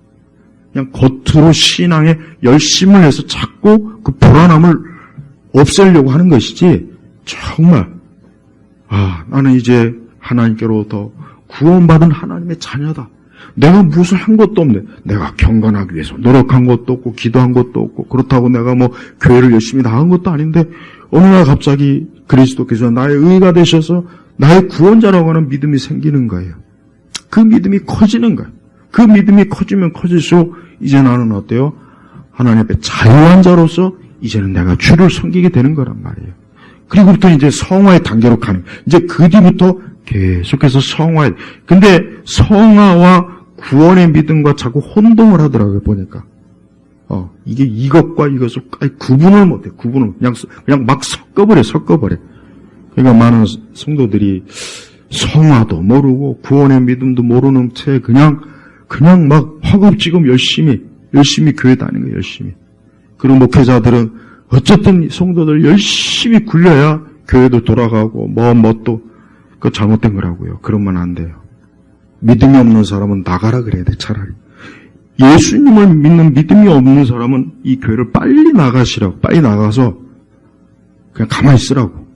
그냥 겉으로 신앙에 열심을 해서 자꾸 그 불안함을 없애려고 하는 것이지 정말 나는 이제 하나님께로부터 구원받은 하나님의 자녀다. 내가 무엇을 한 것도 없네. 내가 경건하기 위해서 노력한 것도 없고 기도한 것도 없고 그렇다고 내가 교회를 열심히 나간 것도 아닌데 어느 날 갑자기 그리스도께서 나의 의가 되셔서 나의 구원자라고 하는 믿음이 생기는 거예요. 그 믿음이 커지는 거예요. 그 믿음이 커지면 커질수록 이제 나는 어때요? 하나님 앞에 자유한 자로서 이제는 내가 주를 섬기게 되는 거란 말이에요. 그리고부터 이제 성화의 단계로 가는 이제 그 뒤부터 계속해서 성화에 근데 성화와 구원의 믿음과 자꾸 혼동을 하더라고요. 보니까 이게 이것과 이것을 구분을 못해. 그냥 막 섞어버려. 그러니까 많은 성도들이 성화도 모르고 구원의 믿음도 모르는 채 그냥 막 허겁지겁 열심히 교회 다니는 거예요. 열심히. 그리고 목회자들은 어쨌든 성도들 열심히 굴려야 교회도 돌아가고 또 그 잘못된 거라고요. 그러면 안 돼요. 믿음이 없는 사람은 나가라 그래야 돼, 차라리. 예수님을 믿는 믿음이 없는 사람은 이 교회를 빨리 나가시라고, 빨리 나가서 그냥 가만히 있으라고.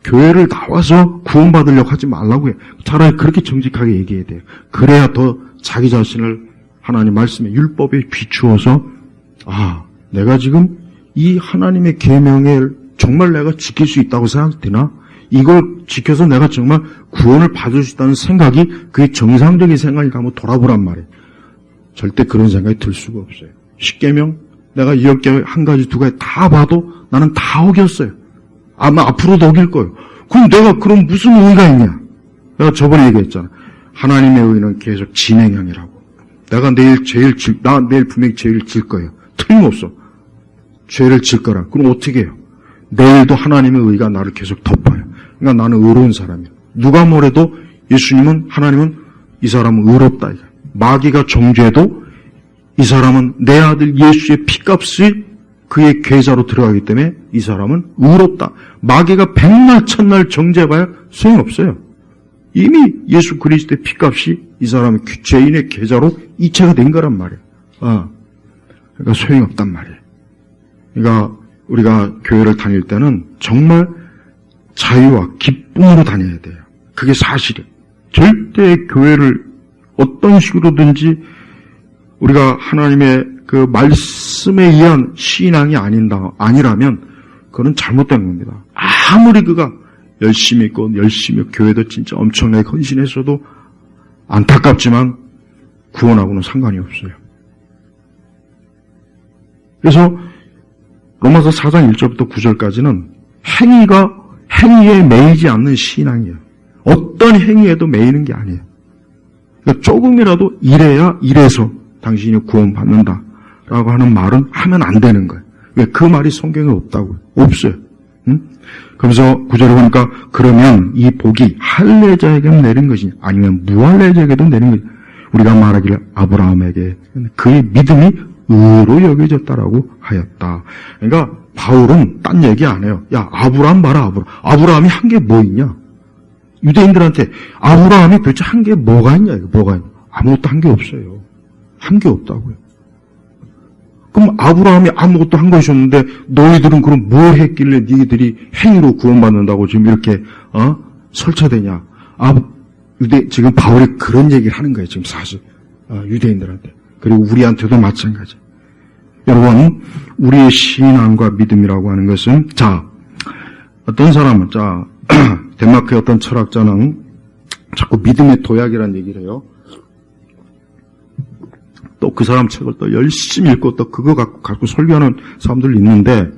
교회를 나와서 구원받으려고 하지 말라고 해. 차라리 그렇게 정직하게 얘기해야 돼요. 그래야 더 자기 자신을 하나님 말씀에 율법에 비추어서 내가 지금 이 하나님의 계명에 정말 내가 지킬 수 있다고 생각되나? 이걸 지켜서 내가 정말 구원을 받을 수 있다는 생각이 그게 정상적인 생각인가 한번 돌아보란 말이에요. 절대 그런 생각이 들 수가 없어요. 십계명 내가 10개 한 가지 두 가지 다 봐도 나는 다 어겼어요. 아마 앞으로도 어길 거예요. 그럼 내가 그럼 무슨 의의가 있냐? 내가 저번에 얘기했잖아. 하나님의 의의는 계속 진행형이라고. 내가 내일 분명히 죄를 질 거예요. 틀림없어. 죄를 질 거라. 그럼 어떻게 해요? 내일도 하나님의 의의가 나를 계속 덮어요. 그러니까 나는 의로운 사람이에요. 누가 뭐래도 하나님은 이 사람은 의롭다. 마귀가 정죄해도 이 사람은 내 아들 예수의 피값이 그의 계좌로 들어가기 때문에 이 사람은 의롭다. 마귀가 백날 천날 정죄해봐야 소용없어요. 이미 예수 그리스도의 피값이 이 사람의 죄인의 계좌로 이체가 된 거란 말이에요. 그러니까 소용이 없단 말이에요. 그러니까 우리가 교회를 다닐 때는 정말 자유와 기쁨으로 다녀야 돼요. 그게 사실이에요. 절대 교회를 어떤 식으로든지 우리가 하나님의 그 말씀에 의한 신앙이 아니라면 그건 잘못된 겁니다. 아무리 그가 열심히 있고 교회도 진짜 엄청나게 헌신했어도 안타깝지만 구원하고는 상관이 없어요. 그래서 로마서 4장 1절부터 9절까지는 행위에 매이지 않는 신앙이에요. 어떤 행위에도 매이는 게 아니에요. 그러니까 조금이라도 이래서 당신이 구원받는다라고 하는 말은 하면 안 되는 거예요. 왜? 그 말이 성경에 없다고요. 없어요. 그러면서 9절에 보니까 그러면 이 복이 할례자에게는 내린 것이냐 아니면 무할례자에게도 내린 것이냐. 우리가 말하기를 아브라함에게 그의 믿음이 의로 여겨졌다라고 하였다. 그러니까 바울은 딴 얘기 안 해요. 야, 아브라함 봐라, 아브라함이 한 게 뭐 있냐? 유대인들한테 아브라함이 도대체 한 게 뭐가 있냐? 뭐가 있냐? 아무것도 한 게 없어요. 한 게 없다고요. 그럼 아브라함이 아무것도 한 것이 없는데 너희들은 그럼 뭘 했길래 너희들이 행위로 구원받는다고 지금 이렇게 설쳐대냐? 지금 바울이 그런 얘기를 하는 거예요. 지금 사실 유대인들한테. 그리고 우리한테도 마찬가지. 여러분, 우리의 신앙과 믿음이라고 하는 것은 어떤 사람은 덴마크의 어떤 철학자는 자꾸 믿음의 도약이라는 얘기를 해요. 또 그 사람 책을 또 열심히 읽고 또 그거 갖고 설교하는 사람들 있는데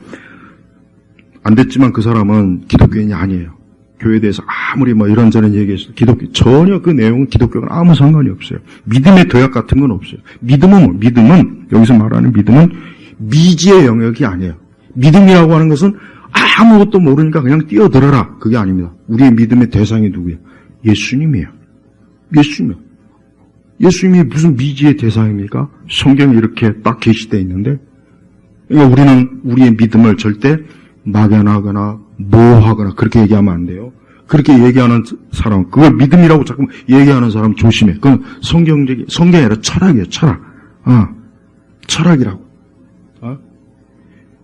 안 됐지만 그 사람은 기독교인이 아니에요. 교회에 대해서 아무리 이런저런 얘기해서 전혀 그 내용은 기독교는 아무 상관이 없어요. 믿음의 도약 같은 건 없어요. 믿음은 여기서 말하는 믿음은 미지의 영역이 아니에요. 믿음이라고 하는 것은 아무것도 모르니까 그냥 뛰어들어라. 그게 아닙니다. 우리의 믿음의 대상이 누구예요? 예수님이에요. 예수님이 무슨 미지의 대상입니까? 성경에 이렇게 딱 게시되어 있는데, 그러니까 우리는 우리의 믿음을 절대 막연하거나 모호하거나 그렇게 얘기하면 안 돼요. 그렇게 얘기하는 사람, 그걸 믿음이라고 자꾸 얘기하는 사람 조심해. 그건 성경이 아니라 철학이에요, 철학. 철학이라고.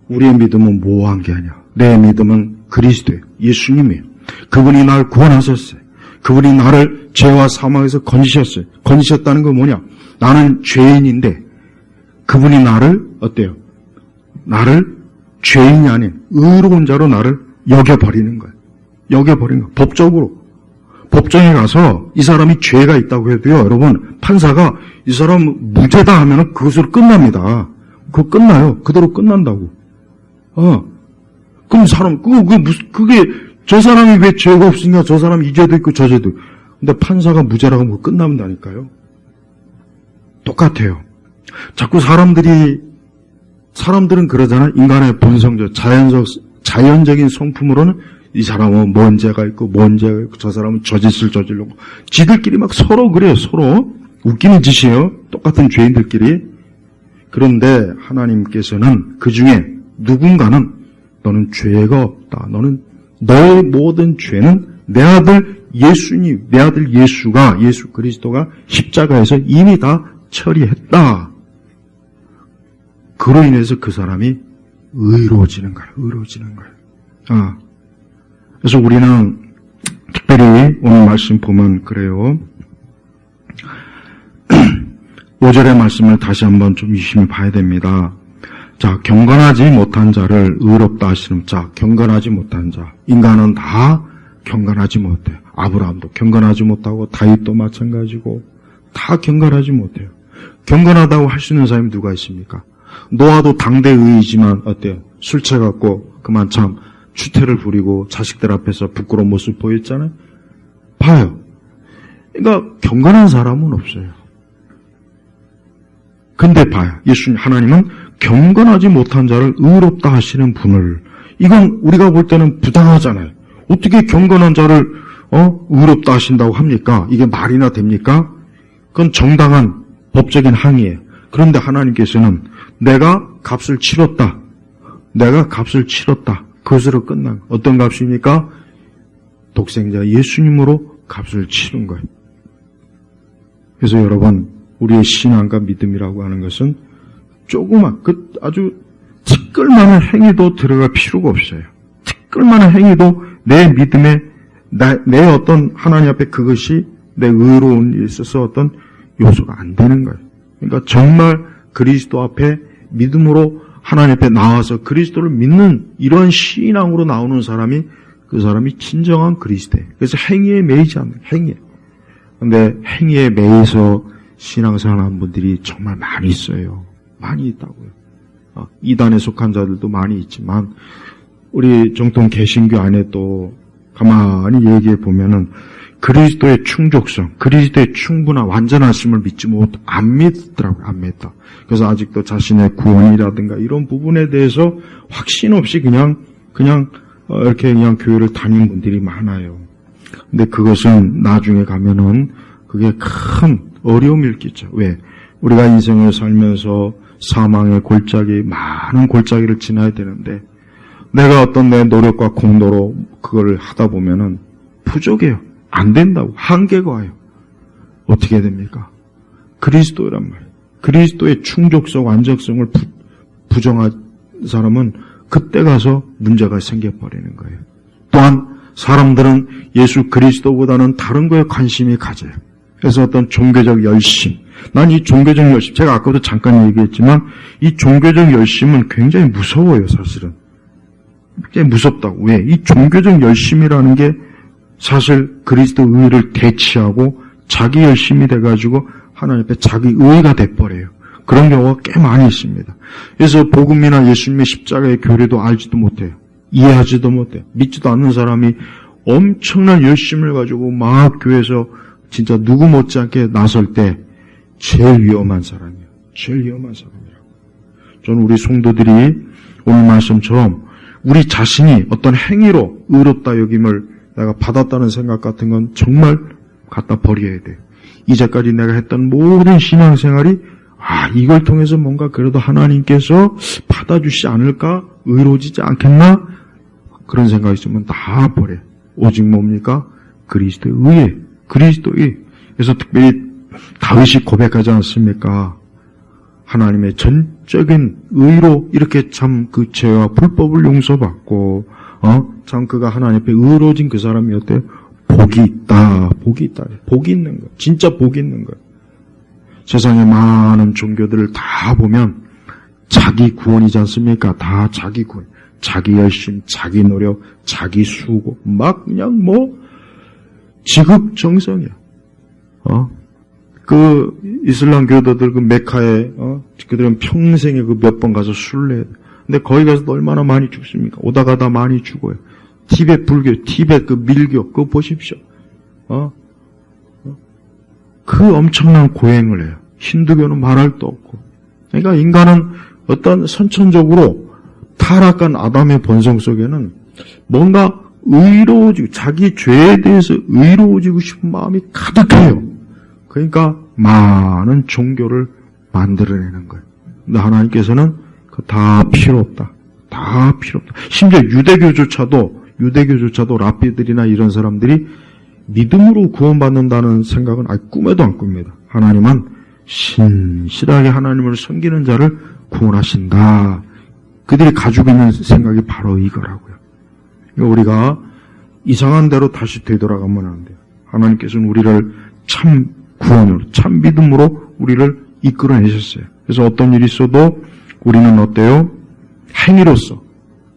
우리의 믿음은 모호한 게 아니야. 내 믿음은 그리스도예요. 예수님이에요. 그분이 나를 구원하셨어요. 그분이 나를 죄와 사망에서 건지셨어요. 건지셨다는 건 뭐냐? 나는 죄인인데 그분이 나를 어때요? 나를 죄인이 아닌 의로운 자로 나를 여겨버리는 거예요. 법적으로. 법정에 가서 이 사람이 죄가 있다고 해도요, 여러분, 판사가 이 사람 무죄다 하면은 그것으로 끝납니다. 그거 끝나요. 그대로 끝난다고. 그럼 그게 저 사람이 왜 죄가 없으니까 저 사람이 이 죄도 있고 저 죄도 있고. 근데 판사가 무죄라고 하면 끝난다니까요. 똑같아요. 자꾸 사람들은 그러잖아. 인간의 본성적, 자연적인 성품으로는 이 사람은 뭔 죄가 있고, 저 사람은 저 짓을 저질렀고. 지들끼리 막 서로 그래요, 서로. 웃기는 짓이에요. 똑같은 죄인들끼리. 그런데 하나님께서는 그 중에 누군가는 너는 죄가 없다. 너의 모든 죄는 내 아들 예수님, 내 아들 예수가, 예수 그리스도가 십자가에서 이미 다 처리했다. 그로 인해서 그 사람이 의로워지는 거예요. 의로워지는 거예요. 그래서 우리는 특별히 오늘 말씀 보면 그래요. 5절의 말씀을 다시 한번 좀 유심히 봐야 됩니다. 자, 경건하지 못한 자를 의롭다 하시는 자, 경건하지 못한 자. 인간은 다 경건하지 못해요. 아브라함도 경건하지 못하고 다윗도 마찬가지고 다 경건하지 못해요. 경건하다고 할 수 있는 사람이 누가 있습니까? 노아도 당대의이지만 어때요? 술 취해갖고 그만 참 추태를 부리고 자식들 앞에서 부끄러운 모습 보였잖아요. 봐요. 그러니까 경건한 사람은 없어요. 근데 봐요. 예수님 하나님은 경건하지 못한 자를 의롭다 하시는 분을, 이건 우리가 볼 때는 부당하잖아요. 어떻게 경건한 자를 의롭다 하신다고 합니까? 이게 말이나 됩니까? 그건 정당한 법적인 항의예요. 그런데 하나님께서는 내가 값을 치렀다. 내가 값을 치렀다. 그것으로 끝난, 어떤 값입니까? 독생자 예수님으로 값을 치른 거예요. 그래서 여러분, 우리의 신앙과 믿음이라고 하는 것은 조그만, 아주 티끌만한 행위도 들어갈 필요가 없어요. 티끌만한 행위도 내 믿음에, 내 어떤 하나님 앞에 그것이 내 의로운 일에 있어서 어떤 요소가 안 되는 거예요. 그러니까 정말 그리스도 앞에 믿음으로 하나님 앞에 나와서 그리스도를 믿는 이러한 신앙으로 나오는 사람이, 그 사람이 진정한 그리스도예요. 그래서 행위에 매이지 않는, 행위에. 근데 행위에 매여서 신앙생활하는 분들이 정말 많이 있어요. 많이 있다고요. 이단에 속한 자들도 많이 있지만, 우리 정통 개신교 안에 또 가만히 얘기해 보면은 그리스도의 충족성, 그리스도의 충분한 완전하심을 믿지 안 믿더라고요. 안 믿다. 그래서 아직도 자신의 구원이라든가 이런 부분에 대해서 확신 없이 그냥 이렇게 그냥 교회를 다니는 분들이 많아요. 근데 그것은 나중에 가면은 그게 큰 어려움을 끼쳐. 왜? 우리가 인생을 살면서 사망의 골짜기, 많은 골짜기를 지나야 되는데, 내가 어떤 내 노력과 공로로 그걸 하다 보면은 부족해요. 안 된다고. 한계가 와요. 어떻게 됩니까? 그리스도란 말이에요. 그리스도의 충족성, 완전성을 부정한 사람은 그때 가서 문제가 생겨버리는 거예요. 또한 사람들은 예수 그리스도보다는 다른 거에 관심이 가져요. 그래서 어떤 종교적 열심, 난 이 종교적 열심, 제가 아까도 잠깐 얘기했지만 이 종교적 열심은 굉장히 무서워요. 사실은 굉장히 무섭다고. 왜? 이 종교적 열심이라는 게 사실 그리스도 의를 대치하고 자기 열심이 돼가지고 하나님 앞에 자기 의가 돼버려요. 그런 경우가 꽤 많이 있습니다. 그래서 복음이나 예수님의 십자가의 교리도 알지도 못해요. 이해하지도 못해요. 믿지도 않는 사람이 엄청난 열심을 가지고 막 교회에서 진짜 누구 못지않게 나설 때 제일 위험한 사람이에요. 제일 위험한 사람이라고. 저는 우리 성도들이 오늘 말씀처럼 우리 자신이 어떤 행위로 의롭다 여김을 내가 받았다는 생각 같은 건 정말 갖다 버려야 돼요. 이제까지 내가 했던 모든 신앙생활이 이걸 통해서 뭔가 그래도 하나님께서 받아주시지 않을까? 의로워지지 않겠나? 그런 생각이 있으면 다 버려요. 오직 뭡니까? 그리스도의 의에, 그리스도의. 그래서 특별히 다윗이 고백하지 않습니까? 하나님의 전적인 의로 이렇게 참 그 죄와 불법을 용서받고 참 그가 하나님 앞에 의로워진 그 사람이 어때요? 복이 있다. 복이 있다. 복이 있는 거. 진짜 복이 있는 거. 세상의 많은 종교들을 다 보면 자기 구원이지 않습니까? 다 자기 구원. 자기 열심, 자기 노력, 자기 수고. 막 그냥 지극정성이야. 그 이슬람 교도들 그 메카에 그들은 평생에 그 몇 번 가서 술을 해야 돼. 근데 거기 가서도 얼마나 많이 죽습니까? 오다 가다 많이 죽어요. 티베트 불교, 티베트 그 밀교 그거 보십시오. 그 엄청난 고행을 해요. 힌두교는 말할 도 없고. 그러니까 인간은 어떤 선천적으로 타락한 아담의 본성 속에는 뭔가 의로워지고 자기 죄에 대해서 의로워지고 싶은 마음이 가득해요. 그러니까 많은 종교를 만들어내는 거예요. 근데 하나님께서는 다 필요 없다. 다 필요 없다. 심지어 유대교조차도 랍비들이나 이런 사람들이 믿음으로 구원받는다는 생각은 꿈에도 안 꿉니다. 하나님은 신실하게 하나님을 섬기는 자를 구원하신다. 그들이 가지고 있는 생각이 바로 이거라고요. 우리가 이상한 대로 다시 되돌아가면 안 돼요. 하나님께서는 우리를 참 구원으로, 참 믿음으로 우리를 이끌어내셨어요. 그래서 어떤 일이 있어도 우리는 어때요? 행위로서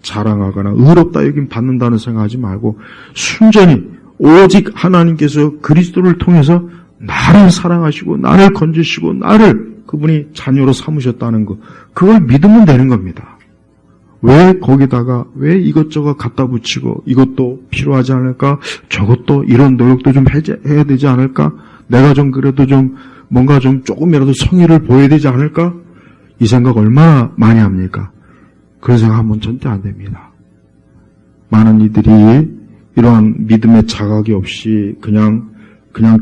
자랑하거나 의롭다 여김 받는다는 생각하지 말고 순전히 오직 하나님께서 그리스도를 통해서 나를 사랑하시고 나를 건지시고 나를 그분이 자녀로 삼으셨다는 것, 그걸 믿으면 되는 겁니다. 왜 거기다가 왜 이것저것 갖다 붙이고 이것도 필요하지 않을까? 저것도 이런 노력도 좀 해야 되지 않을까? 내가 좀 그래도 좀 뭔가 좀 조금이라도 성의를 보여야 되지 않을까? 이 생각 얼마나 많이 합니까? 그런 생각하면 절대 안 됩니다. 많은 이들이 이러한 믿음의 자각이 없이 그냥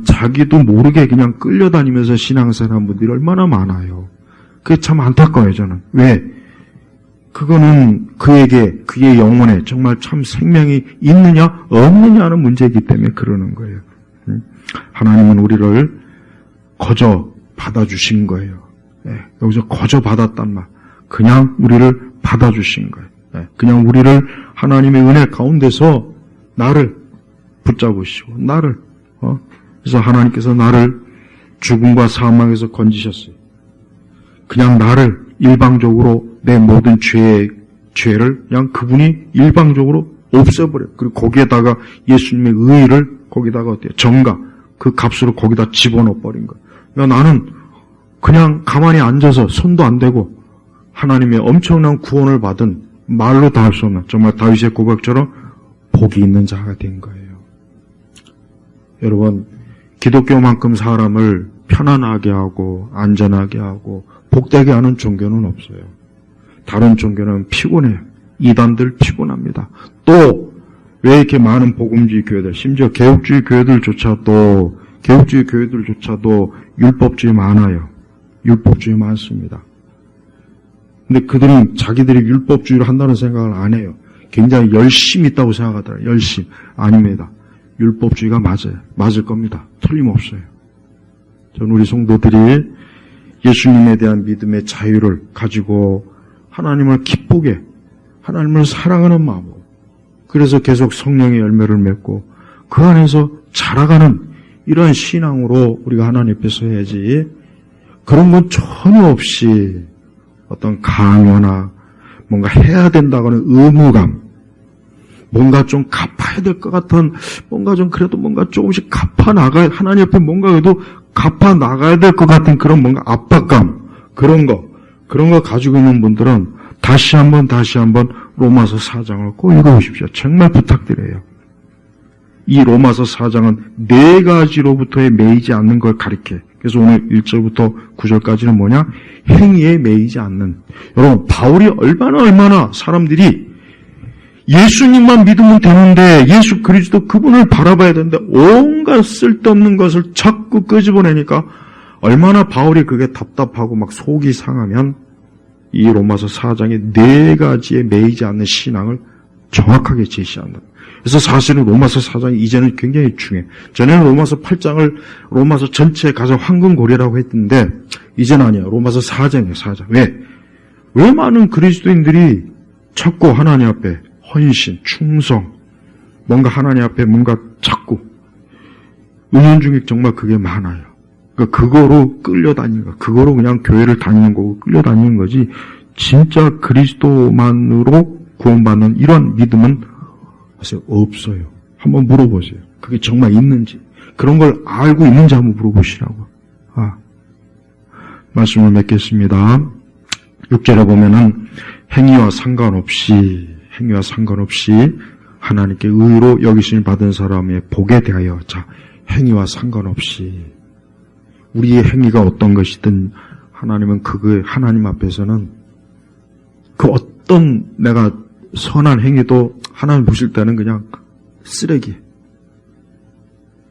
자기도 모르게 그냥 끌려다니면서 신앙생활한 분들이 얼마나 많아요. 그게 참 안타까워요, 저는. 왜? 그거는 그의 영혼에 정말 참 생명이 있느냐 없느냐는 문제이기 때문에 그러는 거예요. 하나님은 우리를 거저 받아주신 거예요. 여기서 거저 받았단 말, 그냥 우리를 받아주신 거예요. 그냥 우리를 하나님의 은혜 가운데서 나를 붙잡으시고 나를 그래서 하나님께서 나를 죽음과 사망에서 건지셨어요. 그냥 나를 일방적으로 내 모든 죄를 그냥 그분이 일방적으로 없애버려요. 그리고 거기에다가 예수님의 의의를 거기다가 어때요? 정가, 그 값으로 거기다 집어넣어버린 거예요. 그러니까 나는 그냥 가만히 앉아서 손도 안 대고 하나님의 엄청난 구원을 받은 말로 다 할 수 없는 정말 다윗의 고백처럼 복이 있는 자가 된 거예요. 여러분, 기독교만큼 사람을 편안하게 하고 안전하게 하고 복되게 하는 종교는 없어요. 다른 종교는 피곤해요. 이단들 피곤합니다. 또 왜 이렇게 많은 복음주의 교회들, 심지어 개혁주의 교회들조차도 율법주의 많아요. 율법주의 많습니다. 근데 그들은 자기들이 율법주의를 한다는 생각을 안 해요. 굉장히 열심히 있다고 생각하더라고요. 열심. 아닙니다. 율법주의가 맞아요. 맞을 겁니다. 틀림없어요. 저는 우리 성도들이 예수님에 대한 믿음의 자유를 가지고 하나님을 기쁘게, 하나님을 사랑하는 마음으로, 그래서 계속 성령의 열매를 맺고 그 안에서 자라가는 이런 신앙으로 우리가 하나님 앞에 서야지, 그런 건 전혀 없이 어떤 강요나 뭔가 해야 된다고는 의무감, 뭔가 좀 갚아야 될 것 같은, 뭔가 좀 그래도 뭔가 조금씩 하나님 앞에 뭔가 그래도 갚아 나가야 될 것 같은 그런 뭔가 압박감, 그런 거 가지고 있는 분들은 다시 한번 로마서 4장을 꼭 읽어보십시오. 정말 부탁드려요. 이 로마서 4장은 4가지로부터에 매이지 않는 걸 가리켜. 그래서 오늘 1절부터 9절까지는 뭐냐? 행위에 매이지 않는. 여러분, 바울이 얼마나 사람들이 예수님만 믿으면 되는데, 예수 그리스도 그분을 바라봐야 되는데 온갖 쓸데없는 것을 자꾸 끄집어내니까 얼마나 바울이 그게 답답하고 막 속이 상하면 이 로마서 4장의 4가지에 매이지 않는 신앙을 정확하게 제시한다. 그래서 사실은 로마서 4장이 이제는 굉장히 중요해요. 전에는 로마서 8장을 로마서 전체에 가장 황금고리라고 했는데 이제는 아니에요. 로마서 4장이에요. 4장. 왜 많은 그리스도인들이 자꾸 하나님 앞에 헌신, 충성, 뭔가 하나님 앞에 뭔가 자꾸 은연중에 정말 그게 많아요. 그러니까 그거로 끌려다니는 거, 그거로 그냥 교회를 다니는 거고 끌려다니는 거지, 진짜 그리스도만으로 구원받는 이런 믿음은 없어요. 한번 물어보세요. 그게 정말 있는지, 그런 걸 알고 있는지 한번 물어보시라고. 말씀을 맺겠습니다. 6절에 보면은 행위와 상관없이 하나님께 의로 여기심을 받은 사람의 복에 대하여, 자, 행위와 상관없이 우리의 행위가 어떤 것이든 하나님은 하나님 앞에서는 그 어떤 내가 선한 행위도 하나님 보실 때는 그냥 쓰레기.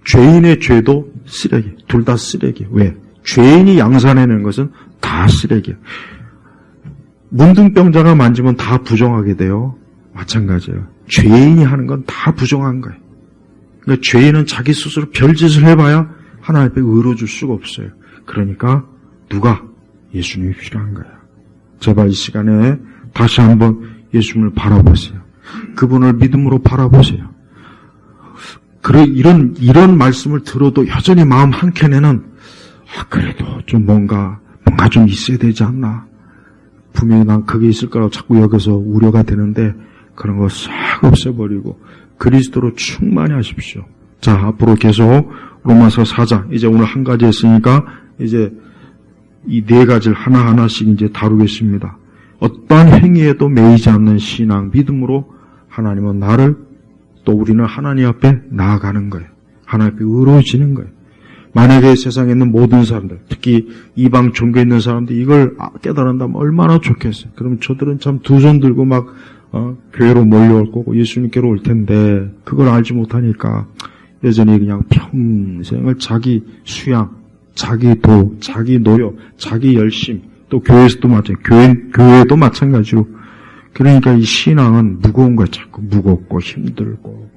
죄인의 죄도 쓰레기. 둘 다 쓰레기. 왜? 죄인이 양산해내는 것은 다 쓰레기예요. 문둥병자가 만지면 다 부정하게 돼요. 마찬가지예요. 죄인이 하는 건 다 부정한 거예요. 그러니까 죄인은 자기 스스로 별짓을 해봐야 하나님 앞에 의로워질 수가 없어요. 그러니까 누가? 예수님이 필요한 거야. 제발 이 시간에 다시 한번 예수님을 바라보세요. 그분을 믿음으로 바라보세요. 이런 말씀을 들어도 여전히 마음 한켠에는 그래도 좀 뭔가 좀 있어야 되지 않나. 분명히 난 그게 있을 거라고 자꾸 여기서 우려가 되는데 그런 거 싹 없애버리고 그리스도로 충만히 하십시오. 자, 앞으로 계속 로마서 4장, 이제 오늘 한 가지 했으니까 이제 이 네 가지를 하나하나씩 이제 다루겠습니다. 어떠한 행위에도 매이지 않는 신앙, 믿음으로 하나님은 나를, 또 우리는 하나님 앞에 나아가는 거예요. 하나님 앞에 의로워지는 거예요. 만약에 세상에 있는 모든 사람들, 특히 이방 종교에 있는 사람들이 이걸 깨달은다면 얼마나 좋겠어요. 그러면 저들은 참 두 손 들고 막 교회로 몰려올 거고 예수님께로 올 텐데 그걸 알지 못하니까 여전히 그냥 평생을 자기 수양, 자기 도, 자기 노력, 자기 열심, 또 교회에서도 마찬가지고 교회도 마찬가지로. 그러니까 이 신앙은 무거운 거야. 자꾸 무겁고 힘들고.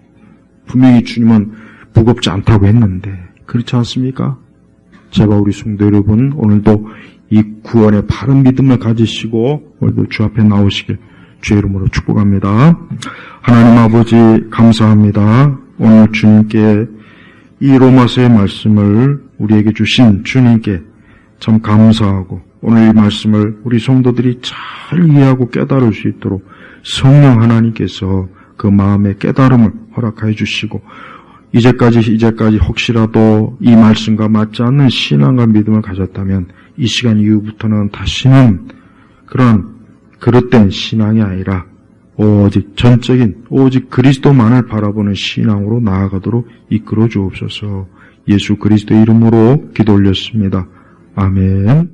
분명히 주님은 무겁지 않다고 했는데 그렇지 않습니까? 제발 우리 성도 여러분 오늘도 이 구원의 바른 믿음을 가지시고 오늘도 주 앞에 나오시길 주의 이름으로 축복합니다. 하나님 아버지 감사합니다. 오늘 주님께 이 로마서의 말씀을 우리에게 주신 주님께 참 감사하고 오늘 이 말씀을 우리 성도들이 잘 이해하고 깨달을 수 있도록 성령 하나님께서 그 마음의 깨달음을 허락하여 주시고 이제까지 혹시라도 이 말씀과 맞지 않는 신앙과 믿음을 가졌다면 이 시간 이후부터는 다시는 그런 그릇된 신앙이 아니라 오직 전적인 오직 그리스도만을 바라보는 신앙으로 나아가도록 이끌어 주옵소서. 예수 그리스도의 이름으로 기도 올렸습니다. 아멘.